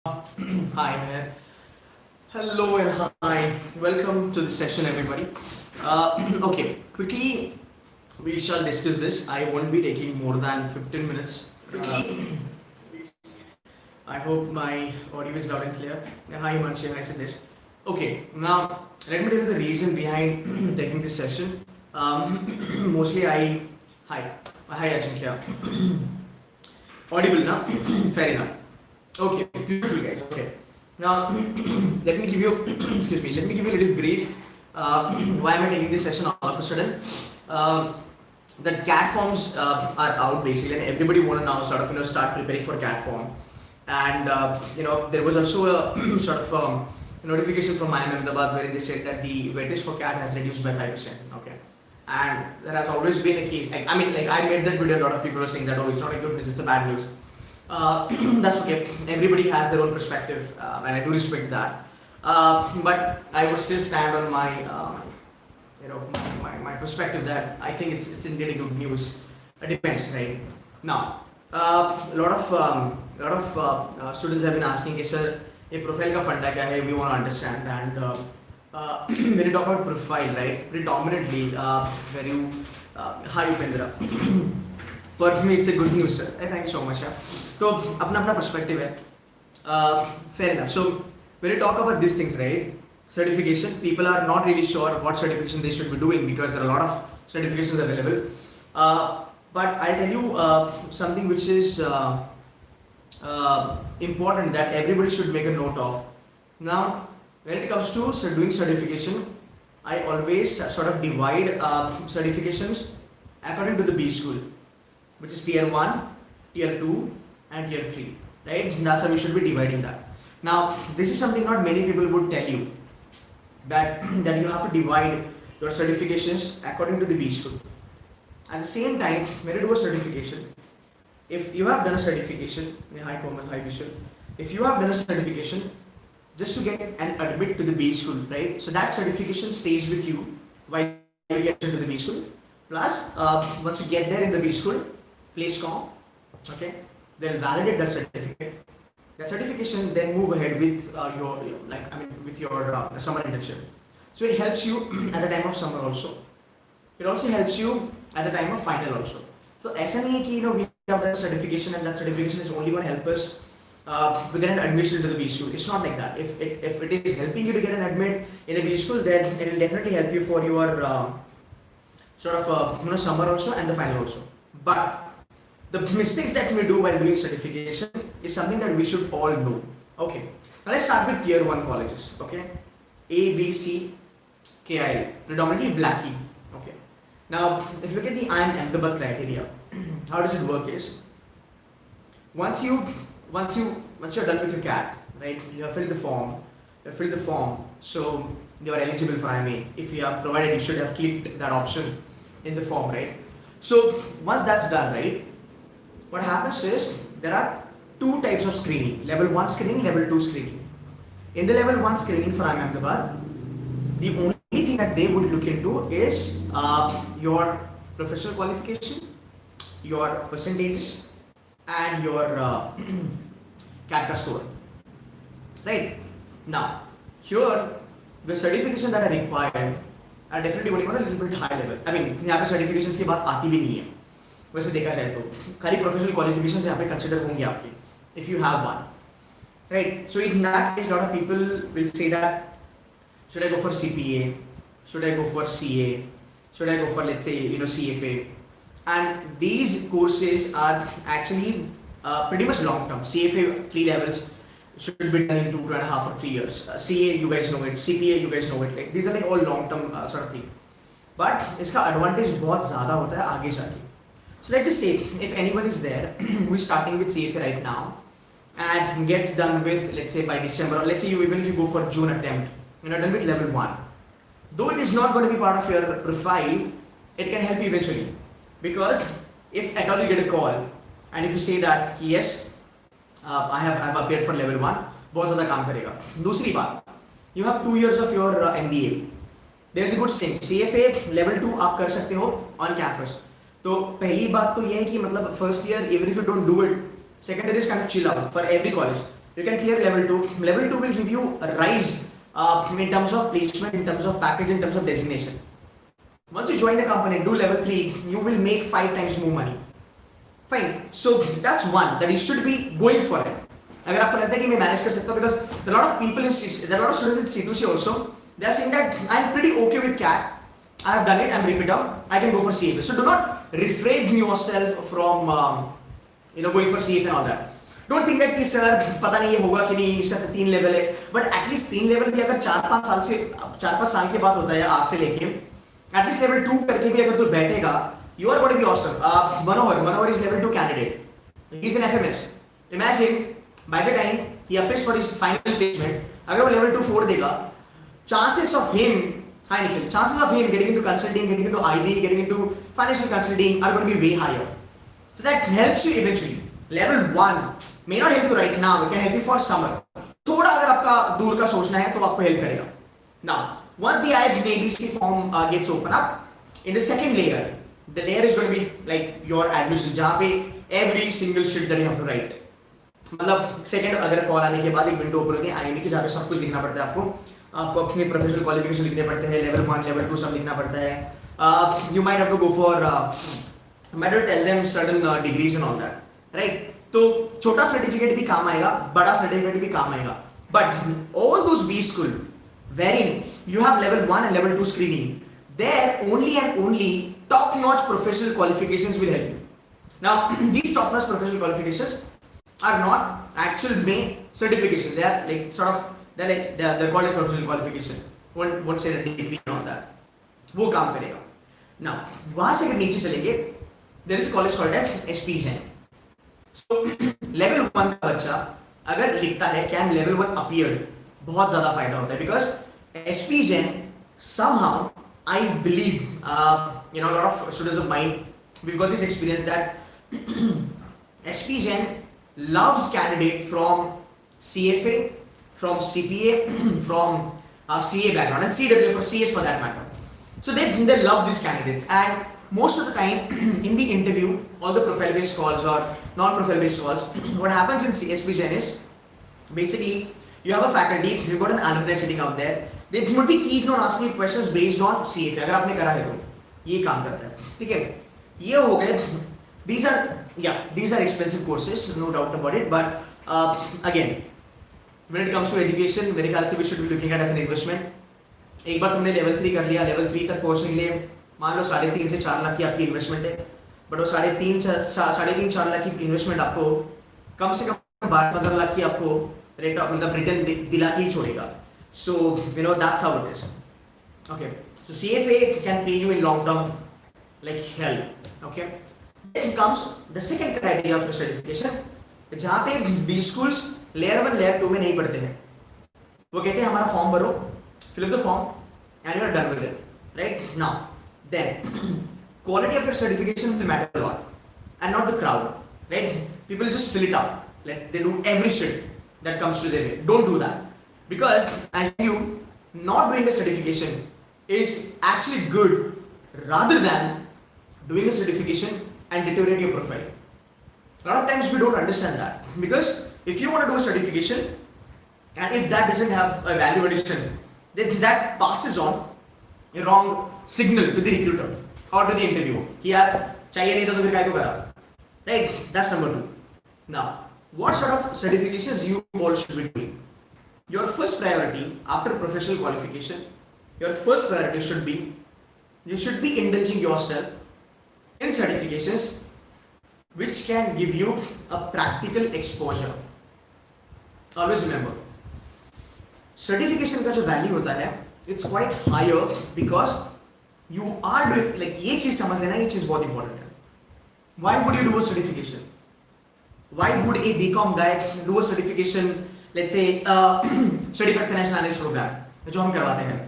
Hi man. Hello and hi. Welcome to the session, everybody. Okay, quickly we shall discuss this. I won't be taking more than 15 minutes. I hope my audio is loud and clear. Hi Manshi, hi Siddesh. Okay, now let me tell you the reason behind taking this session. Mostly hi, hi Ajinkya. Audible now? Fair enough. Okay, beautiful guys. Okay. Now, let me give you, excuse me, let me give you a little brief. Why am I taking this session all of a sudden? The CAT forms are out basically, and everybody want to now sort of start preparing for CAT form. And there was also a sort of notification from IIM Ahmedabad wherein they said that the weightage for CAT has reduced by 5%. Okay. And there has always been a case. I mean, like I made that video. A lot of people are saying that it's not a good news; it's a bad news. That's okay. Everybody has their own perspective, and I do respect that. But I would still stand on my, my perspective that I think it's indeed a good news. It depends, right? Now, a lot of students have been asking, "Okay, sir, ये profile का फंडा क्या है?" We want to understand. And when you talk about profile, right? Predominantly, very hi Upendra. For me, it's a good news, sir. Thank you so much. So, अपना perspective है. Fair enough. So, when you talk about these things, right? Certification, people are not really sure what certification they should be doing because there are a lot of certifications available. But I'll tell you something which is important that everybody should make a note of. Now, when it comes to doing certification, I always sort of divide certifications according to the B school, which is tier 1, tier 2 and tier 3, right? That's how we should be dividing that. Now, this is something not many people would tell you, that you have to divide your certifications according to the B school. At the same time, when you do a certification, if you have done a certification, hi Komal, hi Vishal, if you have done a certification just to get an admit to the B school, right? So that certification stays with you while you get into the B school. Plus, once you get there in the B school, place com, okay, they'll validate that certificate. That certification then move ahead with with your summer internship. So it helps you at the time of summer also. It also helps you at the time of final also. So ऐसा नहीं है कि we have done certification and that certification is only going to help us to get an admission to the B school. It's not like that. If it is helping you to get an admit in a B school, then it will definitely help you for your summer also and the final also. But the mistakes that we do while doing certification is something that we should all know. Okay. Now let's start with tier 1 colleges. Okay. A, B, C, KIL. Predominantly Blackie. Okay. Now, if you look at the IIM Ahmedabad criteria, how does it work is, once you're done with your CAT, right? You have filled the form. So you are eligible for IMA. If you have provided, you should have clicked that option in the form, right? So once that's done, right, what happens is there are two types of screening: level 1 screening, level 2 screening. In the level 1 screening for IIM Ahmedabad, the only thing that they would look into is your professional qualification, your percentages, and your CAT score. Right? Now, here the certifications that are required are definitely going to a little bit high level. I mean, यहाँ पे certifications की बात आती भी नहीं है. वैसे देखा जाए तो खाली प्रोफेशनल क्वालिफिकेशंस यहाँ पे कंसिडर होंगे आपके, if you have one, right? So in that case, a lot of people will say that, should I go for CPA, should I go for CA, should I go for, let's say, CFA? And these courses are actually pretty much long term. CFA 3 levels should be done in 2.5 or 3 years. CA, you guys know it. CPA, you guys know it. Like these are like all long term sort of thing. But इसका advantage बहुत ज़्यादा होता है आगे जाके. So let's just say if anyone is there who is starting with CFA right now and gets done with, let's say by December, or let's say even if you go for June attempt, you're done with level 1. Though it is not going to be part of your profile, it can help you eventually. Because if at all you get a call and if you say that yes, I have appeared for level 1, बहुत ज़्यादा काम करेगा. दूसरी बात, you have 2 years of your MBA. There's a good saying, CFA level 2 आप कर सकते हो on campus. तो पहली बात तो यह है कि मतलब first year, even if you don't do it, second year is kind of chill out for every college. you can clear level 2. Level 2 will give you a rise in terms of placement, in terms of package, in terms of designation. Once you join the company, do level 3, you will make 5 times more money. Fine. So that's one that you should be going for it. अगर आपको लगता है कि मैं manage कर सकता हूँ, because there are a lot of people in there are a lot of students in C2C also, they are saying that I'm pretty okay with CAT, I have done it, I'm repeat out, I can go for CFA. So do not refrain yourself from going for CFA and all that. Don't think that कि sir पता नहीं ये होगा कि नहीं, इसका 3 level है, but at least 3 level भी अगर 4-5 साल के बाद होता है आज से लेके, at least level 2 करके भी अगर तू बैठेगा, you are going to be awesome. Manohar is level 2 candidate. He's in FMS. Imagine by the time he applies for his final placement, अगर वो level 2 4 देगा, chances of him getting into consulting, getting into IB, getting into financial consulting are going to be way higher. So that helps you eventually. Level 1 may not help you right now, it can help you for summer. थोड़ा अगर आपका दूर का सोचना है तो आपको help करेगा. Now, once the ABC form gets open up, in the second layer, the layer is going to be like your admission, जहाँ पे every single sheet that you have to write. मतलब सेकंड अगर call आने के बाद एक window open होती है आईएमई की, जहाँ पे सब कुछ लिखना पड़ता है आपको अपने प्रोफेशनल क्वालिफिकेशन लिखने पड़ते हैं, लेवल 1 लेवल 2 सब लिखना पड़ता है. You might have to go for MAT to tell them certain degrees and all that, right. तो छोटा सर्टिफिकेट भी काम आएगा, बड़ा सर्टिफिकेट भी काम आएगा, but all those B school wherein you have level 1 and level 2 screening, there only and only top notch professional qualifications will help you. Now these top notch professional qualifications are not actual main certification, they are like sort of they're called as professional qualification, won't say the degree and all that, वो काम करेगा. Now वहां से अगर नीचे चलेंगे, there is a college called as SPGen. So level 1 का बच्चा अगर लिखता है can level 1 appear, बहुत ज्यादा फायदा होता है, because SPGen somehow I believe a lot of students of mine, we've got this experience that SPGen loves candidate from CFA, from CPA, from CA background, and CW for CS for that matter. So they love these candidates, and most of the time in the interview, all the profile based calls or non-profile based calls, what happens in SPGen is basically you have a faculty, you've got an alumni sitting out there, they would be keen on asking you questions based on CFA. अगर आपने करा है तो ये काम करता है, ठीक है. ये हो गए, these are expensive courses, no doubt about it, but again when it comes to education, मेरे ख्याल से we should be looking at as an investment. एक बार तुमने level 3 कर लिया, level 3 तक पहुंचने के लिए मान लो 3.5 से 4 लाख की आपकी इन्वेस्टमेंट है, बट वो 3.5-4 लाख की इन्वेस्टमेंट आपको कम से कम 12-15 लाख की आपको मतलब रिटर्न दिला के ही छोड़ेगा. So that's how it is. Okay, so CFA can pay you in long term like hell. Okay, then comes the second criteria for certification, जहाँ पे B schools layer 1 layer 2 में नहीं पढ़ते हैं. वो कहते हैं हमारा फॉर्म भरो, fill up the form and you are done with it, right? Now then quality of your certification will matter a lot and not the crowd, right? People just fill it up, like they do every shit that comes to their way. Don't do that, because and you not doing a certification is actually good rather than doing a certification and deteriorate your profile. A lot of times we don't understand that, because if you want to do a certification and if that doesn't have a value addition, then that passes on a wrong signal to the recruiter or to the interviewer कि यार चाहिए नहीं था तो फिर काय को करा, right? That's number 2. Now what sort of certifications you all should be doing? Your first priority after professional qualification, your first priority should be, you should be indulging yourself in certifications which can give you a practical exposure. Always remember, certification का जो value होता है, it's quite higher because you are doing, like ये चीज समझ लेना, ये चीज बहुत important है. Why would you do a certification? Why would a BCom guy do a certification, let's say certified financial analyst program जो हम करवाते हैं,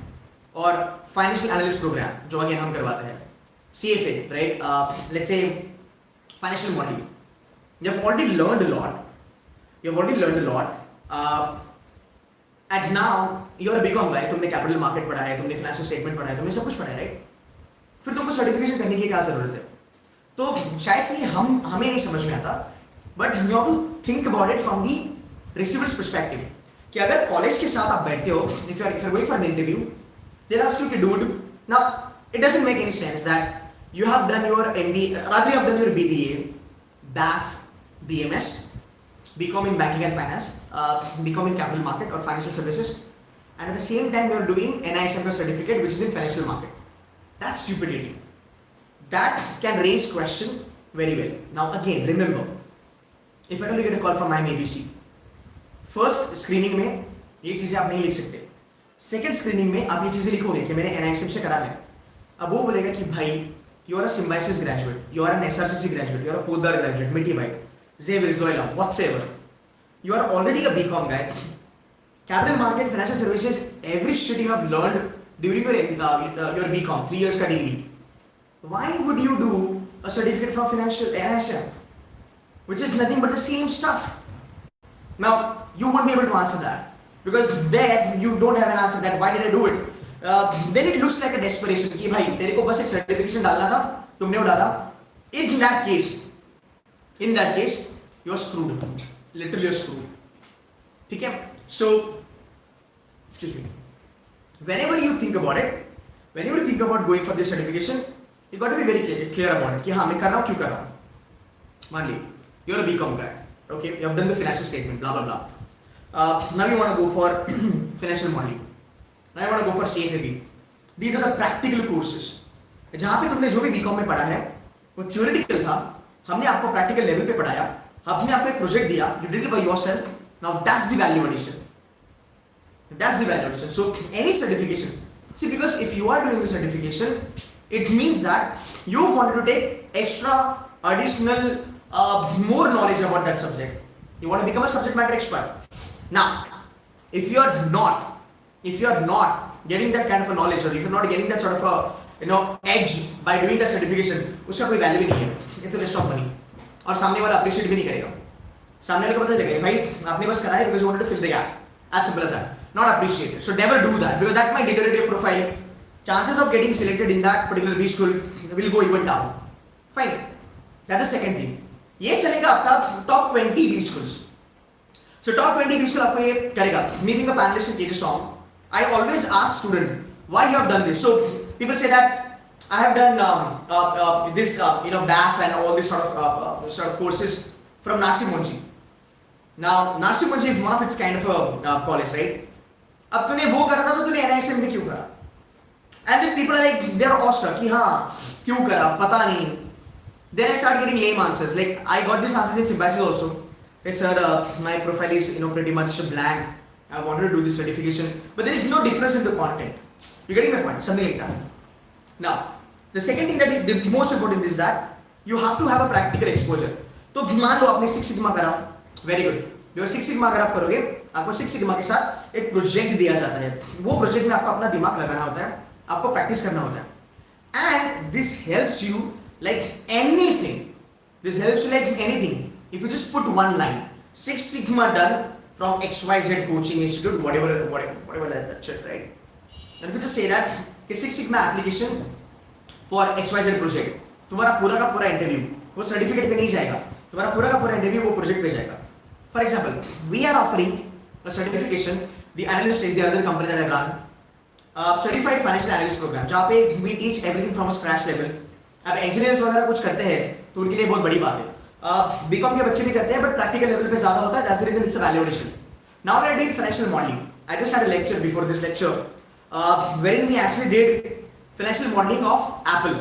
और financial analyst program जो again हम करवाते हैं, CFA, right? Let's say financial modeling. You have already learned a lot. And now you are a BCom guy, तुमने capital market पढ़ा है, तुमने financial statement पढ़ा है, तुमने सब कुछ पढ़ा है, right? फिर तुमको certification करने की क्या जरूरत है? तो शायद से हमें नहीं समझ में आता, but you have to think about it from the receiver's perspective कि अगर कॉलेज के साथ आप बैठते हो, if you're going for an interview, they'll ask you कि dude, now it doesn't make any sense that you have done your MBA, rather you have done your BBA, BAF, BMS, BCom in banking and finance, BCom in capital market or financial services, and at the same time you're doing NISM certificate which is in financial market. That's stupidity. That can raise question very well. Now again, remember, if I don't get a call from my ABC, first screening में ये चीजें आप नहीं लिख सकते, second screening में आप ये चीजें लिखोगे कि मैंने एनआईएसएम से करा है, अब वो बोलेगा कि भाई you are a Symbiosis graduate, you are an SRCC graduate, you are a Podar graduate, Mithibai Xavier's Loyola whatsoever, you are already a BCom guy, capital market financial services every shit you have learned during your BCom 3 years का degree, why would you do a certificate from financial NISM which is nothing but the same stuff? Now you won't be able to answer that because there you don't have an answer that why did I do it. Then it looks like a desperation कि भाई तेरे को बस एक certification डालना था, तुमने वो डाला. In that case you are screwed, literally you are screwed. ठीक है? So excuse me, whenever you think about it, whenever you think about going for this certification, you got to be very clear about it कि हाँ मैं कर रहा हूँ, क्यों कर रहा हूँ. मान ली you are a BCom guy. Okay, you have done the financial statement, blah blah blah. Now you want to go for financial modeling. Now you want to go for CFA. These are the practical courses. जहाँ पे तुमने जो भी BCom में पढ़ा है वो theoretical था, हमने आपको practical level पे पढ़ाया, हमने आपको एक project दिया, you did it by yourself. Now that's the value addition. That's the value addition. So any certification, see, because if you are doing the certification, it means that you wanted to take extra additional more knowledge about that subject. You want to become a subject matter expert. Now, if you are not getting that kind of a knowledge, or if you're not getting that sort of a edge by doing that certification, उसका कोई value नहीं है. It's a waste of money. और सामने वाला appreciate भी नहीं करेगा. सामने वाले को पता चलेगा भाई आपने बस करा है because you wanted to fill the gap. As simple as that. Not appreciated. So never do that because that might deteriorate your profile. Chances of getting selected in that particular B school will go even down. Fine. That's the second thing. ये चलेगा आपका top 20 B schools. So top 20 B school आपको ये करेगा. Me being a panelist in KT song, I always ask student why you have done this. So people say that I have done this BAF and all this sort of courses from Narsee Monjee. Now Narsee Monjee is one of its kind of a college, right? अब तूने वो करा था तो तूने NISM में क्यों करा? And then people are like they are awestruck कि हाँ क्यों करा पता नहीं. Then I start getting lame answers. Like I got these answers in syllabus also. Hey sir, my profile is pretty much blank. I wanted to do this certification, but there is no difference in the content. You getting my point? Something like that. Now, the second thing that is the most important is that you have to have a practical exposure. तो मान लो आपने 6 sigma करा, very good. जो 6 sigma अगर आप करोगे, आपको 6 sigma के साथ एक प्रोजेक्ट दिया जाता है. वो प्रोजेक्ट में आपको अपना दिमाग लगाना होता है, आपको प्रैक्टिस करना होता है. And this helps you like anything. This helps you like anything. If you just put one line, 6 Sigma done from XYZ coaching institute, whatever that shit, right? And if you just say that, 6 Sigma application for XYZ project, तुम्हारा पूरा का पूरा interview वो certificate पे नहीं जाएगा, तुम्हारा पूरा का पूरा इंटरव्यू वो प्रोजेक्ट पे जाएगा. For example, we are offering a certification, the analyst is the other company that I run, certified financial analyst program, जहाँ पे we teach everything from a scratch level. अब इंजीनियर्स वगैरह कुछ करते हैं तो उनके लिए बहुत बड़ी बात है. बीकॉम के बच्चे भी करते हैं बट प्रैक्टिकल लेवल पे ज्यादा होता है. That's the reason it's a value addition. Now we are doing financial modelling. I just had a lecture before this lecture where we actually did financial modelling of Apple,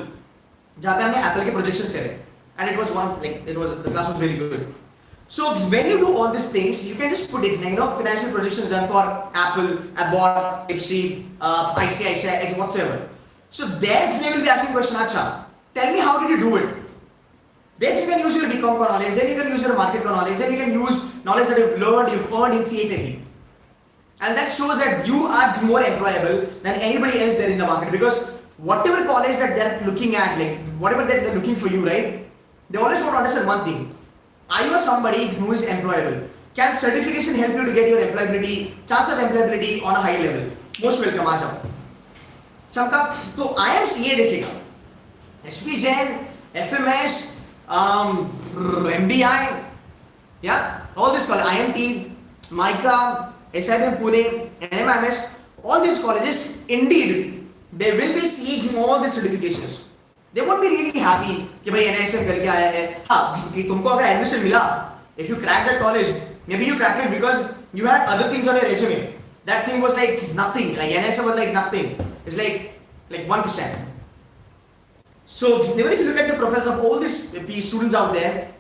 जहां पे हमने Apple के projections करे and it was the class was really good. So when you do all these things, you can just put it, financial projections done for Apple, Abbott, Ipsy, ICICI, whatsoever. So there they will be asking question, acha, tell me how did you do it? Then you can use your BCom knowledge, then you can use your market knowledge, then you can use knowledge that you've learned, you've earned in CFA. And that shows that you are more employable than anybody else there in the market, because whatever college that they're looking at, like whatever that they're looking for you, right? They always want to understand one thing. Are you somebody who is employable? Can certification help you to get your employability, chance of employability on a high level? Most welcome, आ जाओ. चमका तो IIMs ये देखेगा, SP Jain, FMS, MDI, yeah, all this called IMT, Mica, SIM Pune, NMIMS, all these colleges, indeed, they will be seeing all these certifications. They won't be really happy कि भाई NISM करके आया है. हाँ, कि तुमको अगर admission मिला, if you crack that college, maybe you cracked it because you had other things on your resume. That thing was like nothing. Like NISM was like nothing. It's like 1%. So even if you look at the profiles of all these students out there,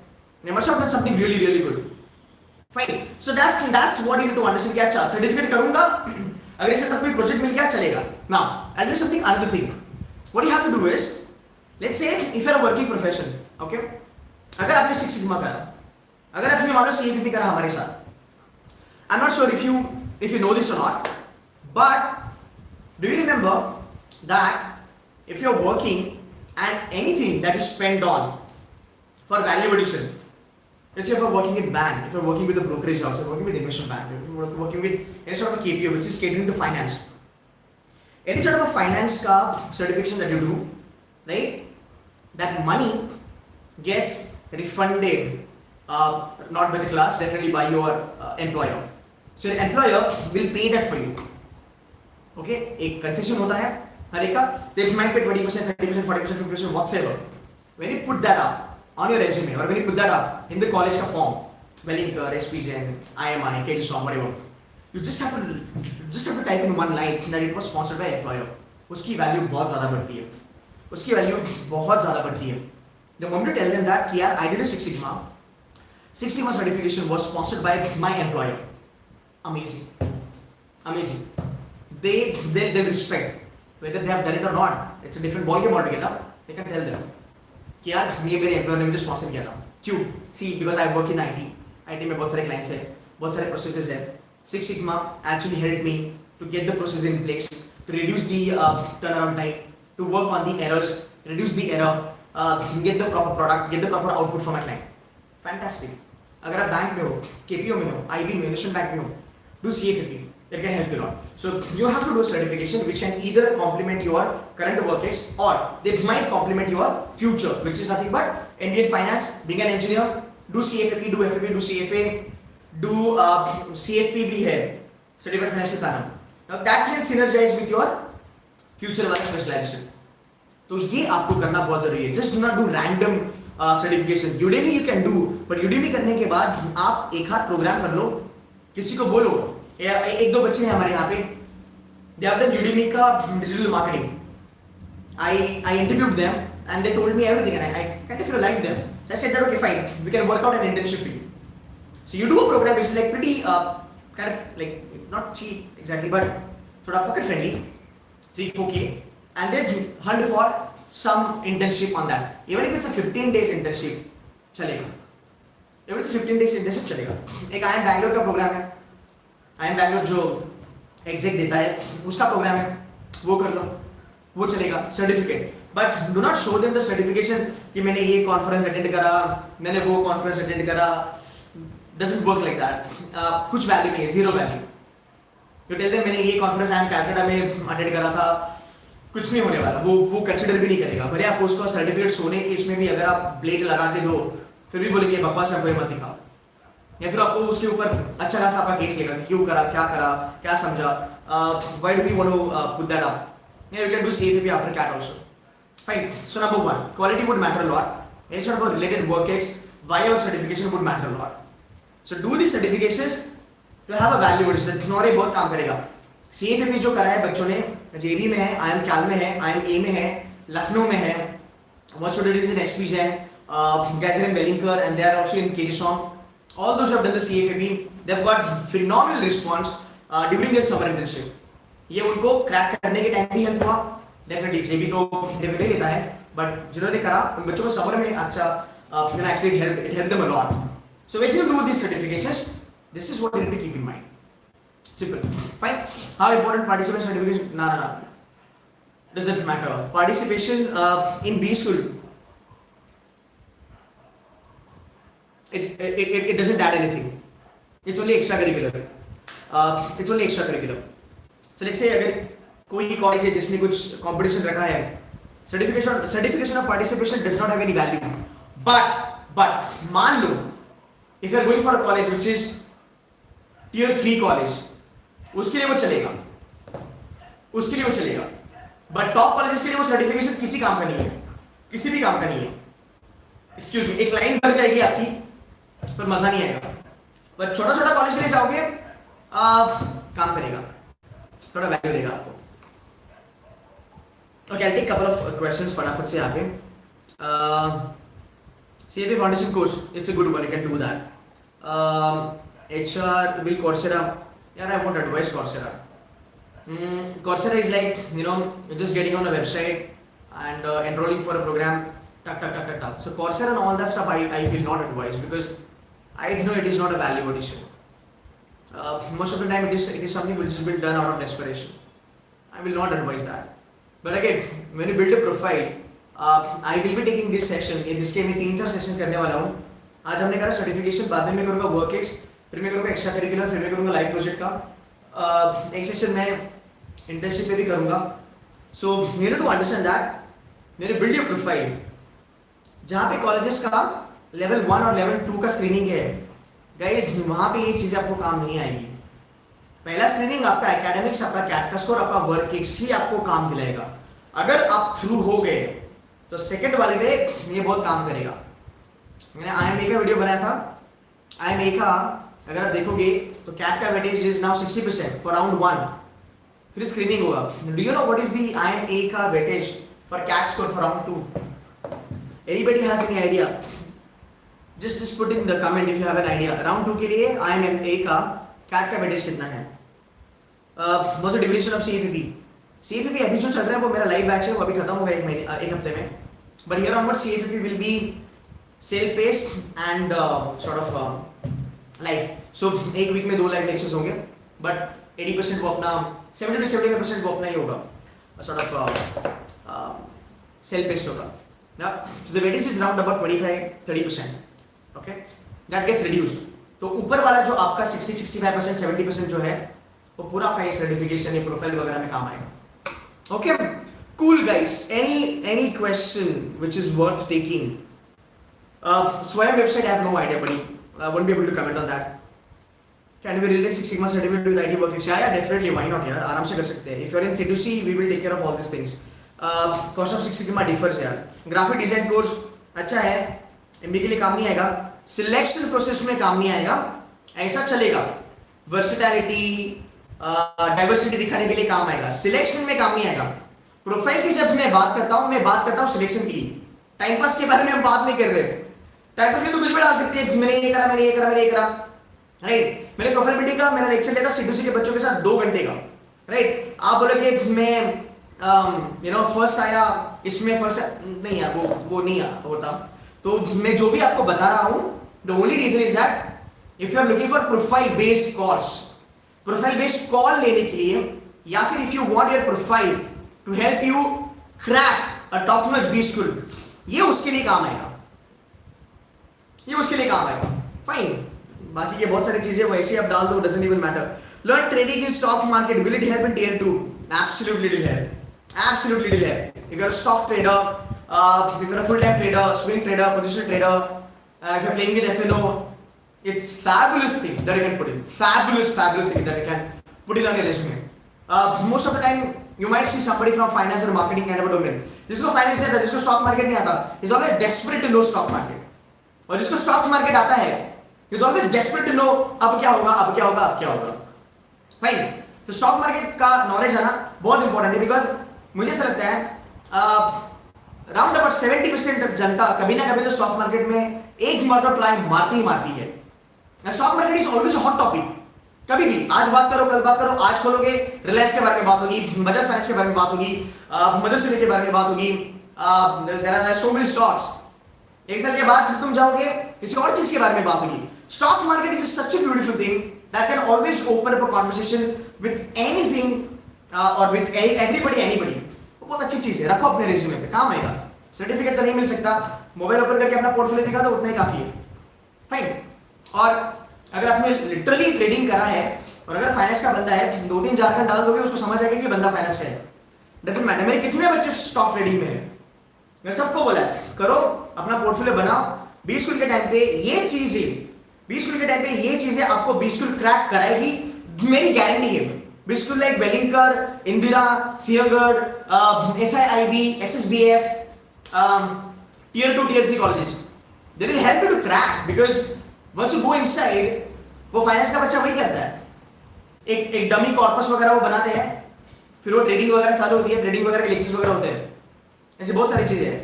they must have done something really, really good. Fine. So that's what you need to understand. क्या अच्छा certificate करूँगा, अगर इससे सब कोई project मिल गया चलेगा. Now, I'll do something another thing. What you have to do is, let's say if you're a working profession, okay? अगर आपने Six Sigma करा, अगर आपने मान लो CFP करा हमारे साथ, I'm not sure if you know this or not, but do you remember that if you're working and anything that is spent on for value addition, let's say if you're working in bank, if you're working with a brokerage house, if you're working with investment bank, if you're working with any sort of a KPO which is catering to finance, any sort of a finance ka certification that you do, right, that money gets refunded, not by the class, definitely by your employer. So your employer will pay that for you. Okay, एक concession होता है हर एक का, they might pay 20%, 30%, 40%, 50%, whatsoever. When you put that up on your resume, or when you put that up in the college ka form, Wellinker, SPGen, IMI, KGSOM, whatever, you just have to type in one line that it was sponsored by employer. उसकी value बहुत ज़्यादा बढ़ती है, उसकी value बहुत ज़्यादा बढ़ती है. The moment you tell them that यार I did a Six Sigma certification was sponsored by my employer, amazing. They respect whether they have done it or not. It's a different ballgame altogether. They can tell them कि यार ये मेरे employer ने मुझे sponsor किया था. क्यों? See because I work in IT में बहुत सारे क्लाइंट्स है, बहुत सारे प्रोसेसेस है. Six Sigma actually helped me to get the process in place, to reduce the turnaround time, to work on the errors, reduce the error, get the proper product, get the proper output for my client. Fantastic. अगर आप bank में हो, KPO में हो, IB में, national bank में हो, do CFP. It can help you a lot. So you have to do a certification which can either complement your current work ex, or they might complement your future, which is nothing but MBA in finance, being an engineer, do CFP, do FFP, do CFA, do CFP भी है, Certified Financial Planner. Now that can synergize with your future work specialization. तो ये आपको करना बहुत जरूरी है. Just do not do random certification. Udemy you can do, but Udemy करने के बाद आप एक हाथ प्रोग्राम कर लो, किसी को बोलो. एक दो बच्चे हैं हमारे यहाँ पे, they have done Udemy का digital marketing. I interviewed them and they told me everything, and I kind of liked them. So I said that okay fine, we can work out an internship for you. So you do a program which is like pretty kind of like not cheap exactly, but sort of pocket friendly, 3-4K, and then hunt for some internship on that. Even if it's a 15 days internship, चलेगा. Even if it's 15 days internship चलेगा. एक IIM Bangalore का programme है, IIM Bangalore जो exact देता है उसका programme है, वो कर लो, वो चलेगा. Certificate, but do not show them the certification कि मैंने ये कॉन्फ्रेंस अटेंड करा, मैंने वो कॉन्फ्रेंस अटेंड करा. Doesn't work like that. कुछ वैल्यू नहीं है, zero value. You tell them मैंने ये कॉन्फ्रेंस IIM कैलकाटा में अटेंड करा था, कुछ नहीं होने वाला. वो कंसिडर भी नहीं करेगा. भले आप उसको सर्टिफिकेट सोने के इसमें भी अगर आप ब्लेड लगा के दो, फिर भी बोलेंगे बकवास है, कोई मत दिखाओ. या फिर आपको उसके ऊपर अच्छा खासा आपका केस लेगा कि क्यों करा, क्या समझा, why do we want to put that up. Yeah, you can do CFP after CAT also. Fine. So number one, quality would matter a lot. Any sort of related work ex via certification would matter a lot. So do these certifications to have a value. तुम्हारे बहुत काम करेगा. CFP जो करा है बच्चों ने, JB में है, IIM कैल में है, IIM A में है, लखनऊ में है, most students in SPGen, guys are in Wellinker, and they are also in KGSOM. All those who have done the CFP, they've got phenomenal response during their summer internship. ये उनको crack करने के time भी help हुआ. Definitely JB तो definitely लेता है, but जिन्होंने करा उन बच्चों को समर में अच्छा actually it helped them a lot. So when you do these certifications, this is what you need to keep in mind. Simple. Fine. How important participation certification? No. Doesn't matter. Participation in B school, it doesn't add anything. It's only extracurricular. So let's say अगर कोई college है जिसने कुछ competition रखा है, certification of participation does not have any value. But मान लो if you are going for a college which is tier 3 college, उसके लिए वो चलेगा, उसके लिए वो चलेगा। बट टॉप कॉलेजेस के लिए वो सर्टिफिकेशन किसी काम का नहीं है, किसी भी काम का नहीं है। एक्सक्यूज मी, एक लाइन भर जाएगी आपकी, पर मजा नहीं आएगा। बट छोटा छोटा कॉलेज के लिए जाओगे, काम करेगा, थोड़ा वैल्यू देगा आपको। Okay, I take couple of questions फटाफट से आगे। CFA foundation course, it's a good one, you can do that. HR will Coursera. Yeah, I won't advise Coursera. Coursera is like, you're just getting on a website and enrolling for a program, tuck, tuck, tuck, tuck, tuck. So Coursera and all that stuff I will not advise, because I know it is not a value addition. Most of the time it is something which has been done out of desperation. I will not advise that. But again, when you build a profile, I will be taking this session, जिसके मैं 3-4 session करने वाला हूँ। आज हमने करा certification, बाद में मैं करूँगा वर्क एक्स, फिर मैं करूँगा एक्स्ट्रा करिकुलर, फिर मैं करूँगा लाइव प्रोजेक्ट का। एक सेशन मैं इंटर्नशिप पे भी करूँगा। So you need to understand that मैंने बिल्ड योर प्रोफाइल, जहाँ पे कॉलेजेस का लेवल 1 और लेवल 2 का स्क्रीनिंग है गाइस, वहाँ पे ये चीज़ें आपको काम नहीं आएगी। पहला स्क्रीनिंग आपका एकेडमिक्स, आपका कैट का स्कोर, आपका वर्क एक्स ही आपको काम दिलाएगा। अगर आप थ्रू हो गए तो सेकंड वाले पे ये बहुत काम करेगा। मैंने IMA का वीडियो बनाया था। IMA का अगर आप देखोगे तो कैट का weightage is now 60% for round 1, फिर स्क्रीनिंग होगा। Do you know what is the IMA का weightage for CAT score for round 2? Anybody has any idea? Just put in the comment if you have an idea. Round 2 के लिए IMA का cat का weightage कितना है? What's the duration of CFP अभी जो चल रहा है वो मेरा लाइव बैच है, वो अभी खत्म होगा एक हफ्ते में। But here onward CFP will be self paced and sort of live. So एक वीक में 2 लाइव लेक्चर्स होंगे, बट 80% वो अपना 70 to 75% वो अपना ही होगा, सॉर्ट ऑफ सेल्फ पेस्ड होगा। So the weightage is round about 25-30%, okay, that gets reduced. तो ऊपर वाला जो आपका 60-65%, 70% जो है वो पूरा आपका ये सर्टिफिकेशन, ये प्रोफाइल वगैरह में काम आएगा। Okay, cool guys. Any question which is worth taking? Swayam website, I have no idea, buddy. I won't be able to comment on that. Can we release Six Sigma certificate with IT work? Yeah, definitely. Why not? यार आराम से कर सकते हैं. If you are in C2C, we will take care of all these things. Cost of Six Sigma differs यार. Graphic design course अच्छा है, MBA के लिए काम नहीं आएगा. Selection process में काम नहीं आएगा. ऐसा चलेगा. Versatility, डाइवर्सिटी दिखाने के लिए काम आएगा, सिलेक्शन में काम नहीं आएगा। प्रोफाइल की जब मैं बात करता हूँ सिलेक्शन की। टाइम पास के बारे में हम बात नहीं कर रहे। टाइम पास के तो कुछ भी डाल सकते हैं, मैंने ये करा, राइट। मैंने प्रोफाइल बिल्डिंग का मेरा लेक्चर लेता C2C के बच्चों के साथ 2 घंटे का, राइट। आप बोलोगे मैं फर्स्ट आया, इसमें फर्स्ट नहीं यार, वो नहीं होता। तो मैं जो भी आपको बता रहा हूँ, the only reason is that if you are looking for profile based course, profile based call लेने के लिए, या फिर if you want your profile to help you crack a top notch B school, ये उसके लिए काम आएगा, ये उसके लिए काम आएगा। फाइन, बाकी के बहुत सारी चीजें वैसे आप डाल दो, doesn't even matter. Learn trading in stock market, will it help in tier 2? Absolutely it will help, absolutely it will help. If you are a stock trader, if you're a full-time trader, swing trader, positional trader, if you're playing with FNO, it's fabulous thing that you can put in. Fabulous thing that you can put in on your resume. Most of the time, you might see somebody from finance or marketing kind of a domain. जिसको finance नहीं आता, जिसको stock market नहीं आता, is always desperate to know stock market. और जिसको stock market आता है, is always desperate to know अब क्या होगा. Fine. तो stock market का knowledge आना बहुत important है, because मुझे ऐसा लगता है राउंड अबाउट 70% जनता कभी ना कभी तो स्टॉक मार्केट में एक बार तो ट्राई मारती है। Stock market is always a hot topic. कभी भी आज बात करो, कल बात करो, आज खोलोगे रिलायंस के बारे में बात होगी, बजाज फाइनेंस के बारे में बात होगी, मदरसन के बारे में बात होगी, there are so many stocks. एक साल के बाद तुम जाओगे किसी और चीज के बारे में बात होगी। Stock market is such a beautiful thing that can always open up a conversation with anything और विद एनीबॉडी। बहुत अच्छी चीज है, रखो अपने रिज्यूमे पे, काम आएगा। सर्टिफिकेट तो नहीं मिल सकता, मोबाइल ओपन करके अपना पोर्टफोलियो दिखा दो, उतना ही काफी है। फाइन। और अगर आपने लिटरली ट्रेडिंग करा है और अगर फाइनेंस का बंदा है, 2-3 जार्गन डाल दोगे, उसको समझ आएगा कि बंदा फाइनेंस का है। डजंट मैटर मेरे कितने बच्चे स्टॉक ट्रेडिंग में है, मैं सबको बोला करो, अपना पोर्टफोलियो बनाओ। 20 स्कूल के टाइम पे ये चीजें बी स्कूल के टाइम पे ये चीजें आपको बी स्कूल क्रैक कराएगी, मेरी गारंटी है। B school like Welingkar, Indira, Sinhgad, SIIB, SSBF, tier 2 tier 3 colleges, they will help you to crack, because once you go inside, वो फाइनेंस का बच्चा वही करता है, एक डमी कॉर्पस वगैरह वो बनाते हैं, फिर वो ट्रेडिंग वगैरह चालू होती है, ट्रेडिंग वगैरह के लेक्चर्स वगैरह होते हैं, ऐसे बहुत सारी चीजें हैं।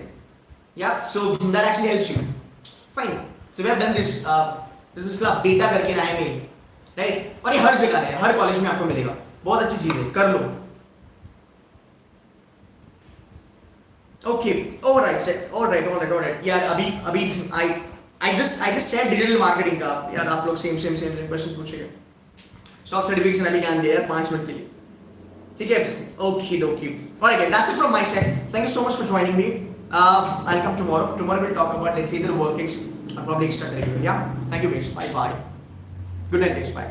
या so that actually helps you. Fine, so we have done this is club beta करके राय में, राइट? और ये हर जगह है, हर कॉलेज में आपको मिलेगा, बहुत अच्छी चीज है, कर लो। ओके, ऑलराइट सर, ऑलराइट यार, अभी I just said digital marketing का, यार आप लोग सेम क्वेश्चन पूछेंगे। स्टॉक सर्टिफिकेशन अभी ज्ञान दिया यार 5 मिनट के लिए, ठीक है? Okay डोकी, alright, that's it from my side. Thank you so much for joining me. I'll come tomorrow. Tomorrow we'll talk about, let's say, either workings or probably extracurricular. Yeah, thank you guys, bye. Good night guys, bye.